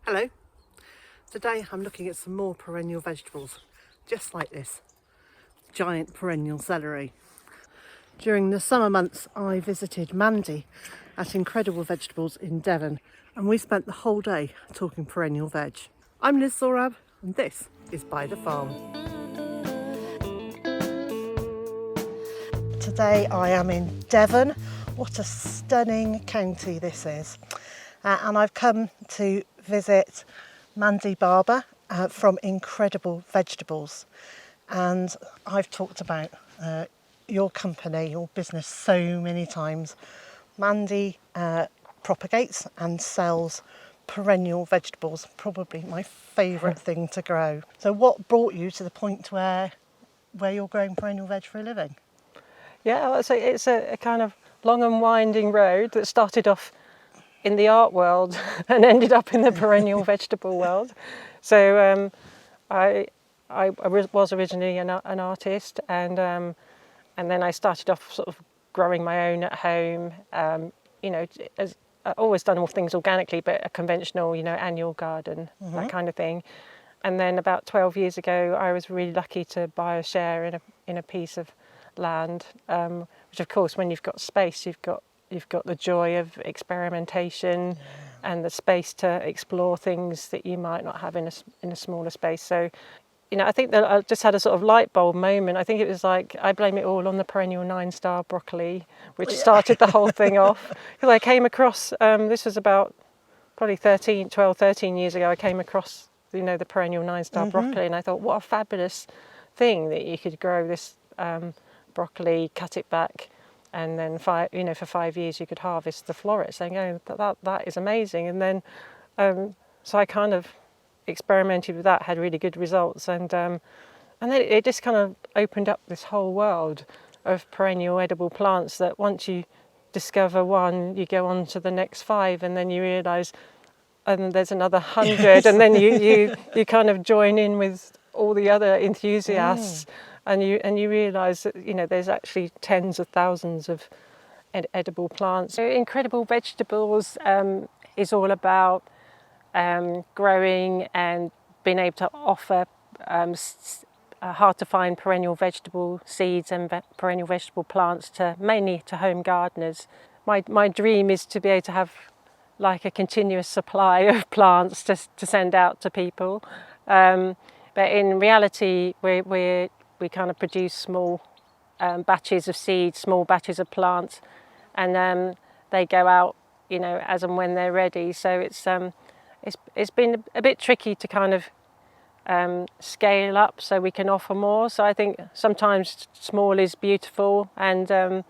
Hello. Today I'm looking at some more perennial vegetables, just like this giant perennial celery. During the summer months I visited Monty at Incredible Vegetables in Devon, and we spent the whole day talking perennial veg. I'm Liz Zorab and this is Byther Farm. Today I am in Devon. What a stunning county this is. And I've come to visit Mandy Barber from Incredible Vegetables. And I've talked about your company, your business so many times. Mandy propagates and sells perennial vegetables, probably my favourite thing to grow. So what brought you to the point where you're growing perennial veg for a living? Yeah, it's a kind of long and winding road that started off in the art world and ended up in the perennial vegetable world. So I was originally an artist, and then I started off sort of growing my own at home. As I've always done all things organically, but a conventional, annual garden, that kind of thing. And then about 12 years ago, I was really lucky to buy a share in a piece of land, which of course, when you've got space, you've got the joy of experimentation and the space to explore things that you might not have in a smaller space. So, I think that I just had a sort of light bulb moment. I think it was like, I blame it all on the perennial 9-star broccoli, which started the whole thing off. Because I came across, this was about probably 12, 13 years ago, I came across, the perennial 9-star broccoli, and I thought, what a fabulous thing that you could grow this broccoli, cut it back, and then for 5 years you could harvest the florets. Saying, oh, that is amazing. And then so I kind of experimented with that, had really good results, and then it just kind of opened up this whole world of perennial edible plants that once you discover one, you go on to the next 5, and then you realise and there's another 100, and then you kind of join in with all the other enthusiasts. And you realise that there's actually tens of thousands of edible plants. So Incredible Vegetables is all about growing and being able to offer hard to find perennial vegetable seeds and perennial vegetable plants mainly to home gardeners. My dream is to be able to have like a continuous supply of plants to send out to people. But in reality, we kind of produce small batches of seeds, small batches of plants, and they go out, as and when they're ready. So it's been a bit tricky to kind of scale up so we can offer more. So I think sometimes small is beautiful, and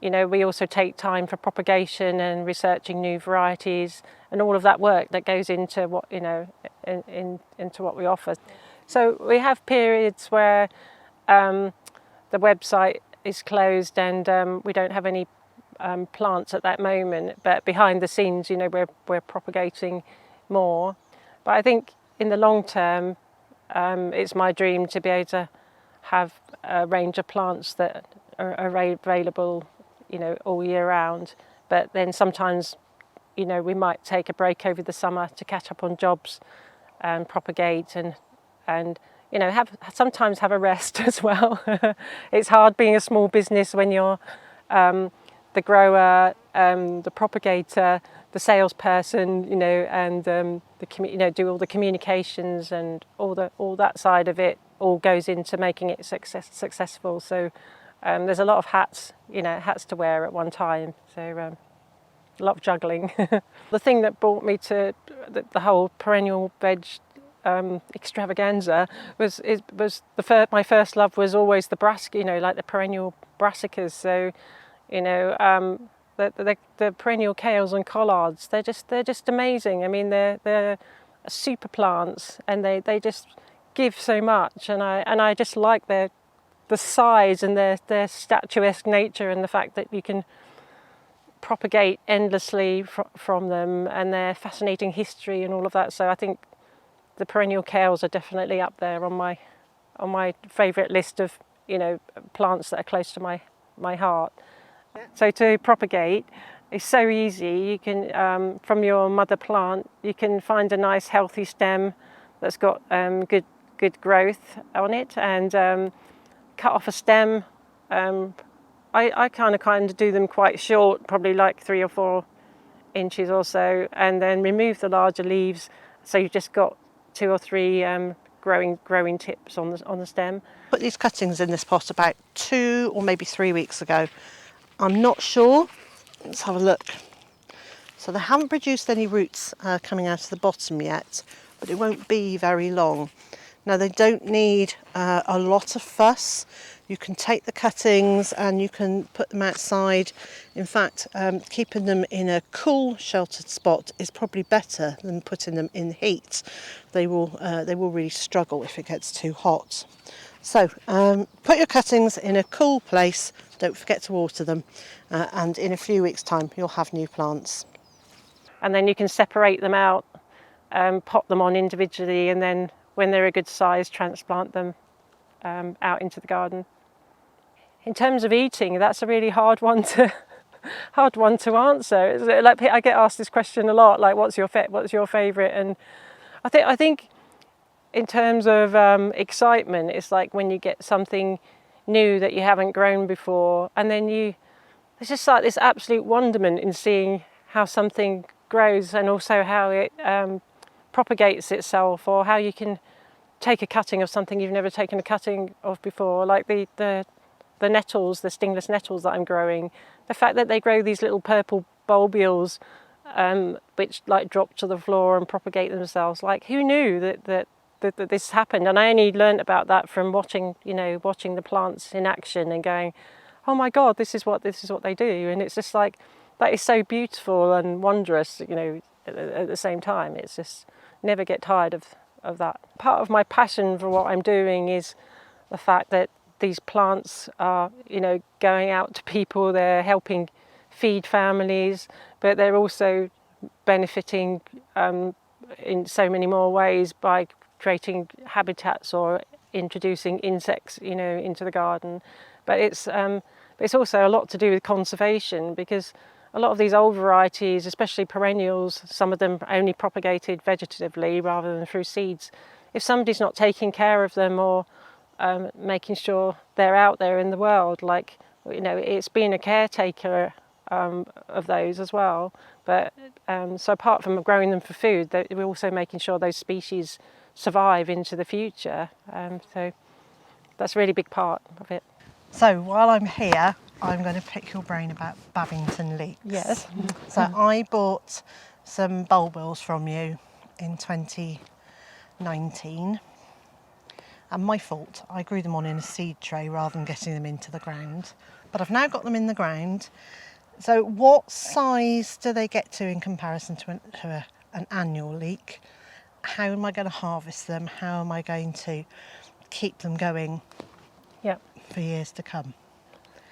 we also take time for propagation and researching new varieties and all of that work that goes into what into what we offer. So we have periods where the website is closed and we don't have any plants at that moment, but behind the scenes, we're propagating more. But I think in the long term, it's my dream to be able to have a range of plants that are available, all year round. But then sometimes, we might take a break over the summer to catch up on jobs and propagate and sometimes have a rest as well. It's hard being a small business when you're the grower, the propagator, the salesperson, and do all the communications and all that side of it. All goes into making it successful. So there's a lot of hats to wear at one time. So a lot of juggling. The thing that brought me to the whole perennial veg extravaganza was my first love was always the brassica, like the perennial brassicas. So the perennial kales and collards, they're just amazing. I mean, they're super plants, and they just give so much, and I just like the size and their statuesque nature, and the fact that you can propagate endlessly from them, and their fascinating history and all of that. So I think the perennial kales are definitely up there on my favourite list of plants that are close to my heart. Yeah. So to propagate, it's so easy. You can, from your mother plant, you can find a nice healthy stem that's got good growth on it, and cut off a stem. I kind of do them quite short, probably like 3 or 4 inches or so, and then remove the larger leaves. So you've just got 2 or 3 growing tips on the stem. Put these cuttings in this pot about 2 or maybe 3 weeks ago. I'm not sure. Let's have a look. So they haven't produced any roots coming out of the bottom yet, but it won't be very long. Now they don't need a lot of fuss. You can take the cuttings and you can put them outside. In fact, keeping them in a cool, sheltered spot is probably better than putting them in heat. They will really struggle if it gets too hot. So put your cuttings in a cool place. Don't forget to water them, and in a few weeks' time you'll have new plants. And then you can separate them out, pop them on individually, and then when they're a good size, transplant them out into the garden. In terms of eating, that's a really hard one to answer. Like, I get asked this question a lot, like what's your favourite? And I think in terms of excitement, it's like when you get something new that you haven't grown before, and then it's just like this absolute wonderment in seeing how something grows, and also how it propagates itself, or how you can take a cutting of something you've never taken a cutting of before, like the nettles, the stingless nettles that I'm growing. The fact that they grow these little purple bulbules which like drop to the floor and propagate themselves. Like, who knew that this happened? And I only learnt about that from watching the plants in action and going, oh my God, this is what they do. And it's just like, that is so beautiful and wondrous, at the same time. It's just, never get tired of that. Part of my passion for what I'm doing is the fact that these plants are, going out to people. They're helping feed families, but they're also benefiting in so many more ways by creating habitats or introducing insects, into the garden. But it's also a lot to do with conservation, because a lot of these old varieties, especially perennials, some of them only propagated vegetatively rather than through seeds. If somebody's not taking care of them or making sure they're out there in the world, it's being a caretaker of those as well. But so apart from growing them for food, we're also making sure those species survive into the future. So that's a really big part of it. So while I'm here, I'm going to pick your brain about Babbington leeks. Yes. So I bought some bulbils from you in 2019. And my fault, I grew them on in a seed tray rather than getting them into the ground. But I've now got them in the ground. So what size do they get to in comparison to an annual leek? How am I going to harvest them? How am I going to keep them going for years to come?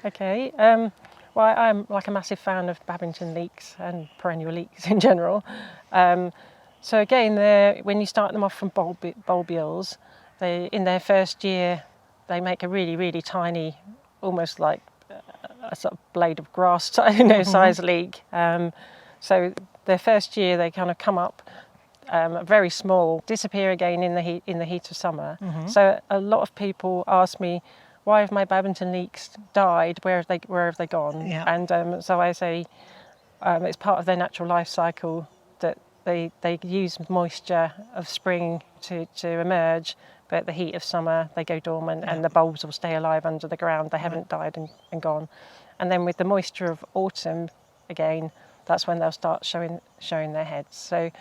Okay. Well, I'm like a massive fan of Babbington leeks and perennial leeks in general. So again, when you start them off from bulbules, in their first year, they make a really, really tiny, almost like a sort of blade of grass, size leek. So their first year, they kind of come up very small, disappear again in the heat of summer. So a lot of people ask me, why have my Babbington leeks died? Where have they gone? Yeah. And so I say it's part of their natural life cycle that they use moisture of spring to emerge, but at the heat of summer they go dormant, and the bulbs will stay alive under the ground. They haven't died and gone. And then with the moisture of autumn again, that's when they'll start showing their heads. So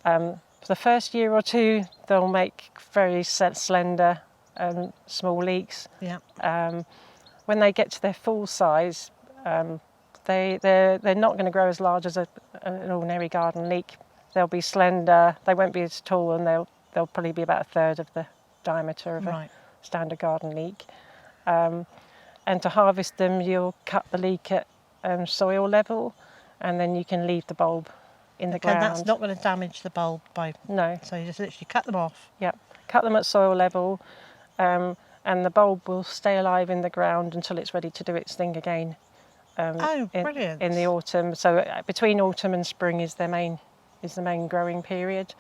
for the first year or two, they'll make very slender small leeks. Yeah. When they get to their full size, they're not going to grow as large as an ordinary garden leek. They'll be slender. They won't be as tall, and they'll probably be about a third of the diameter of a standard garden leek. And to harvest them, you'll cut the leek at soil level, and then you can leave the bulb in the ground. That's not going to damage the bulb No. So you just literally cut them off. Yeah, cut them at soil level, and the bulb will stay alive in the ground until it's ready to do its thing again. Brilliant. in the autumn. So between autumn and spring is the main growing period.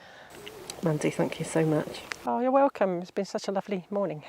Mandy, thank you so much. Oh, you're welcome. It's been such a lovely morning.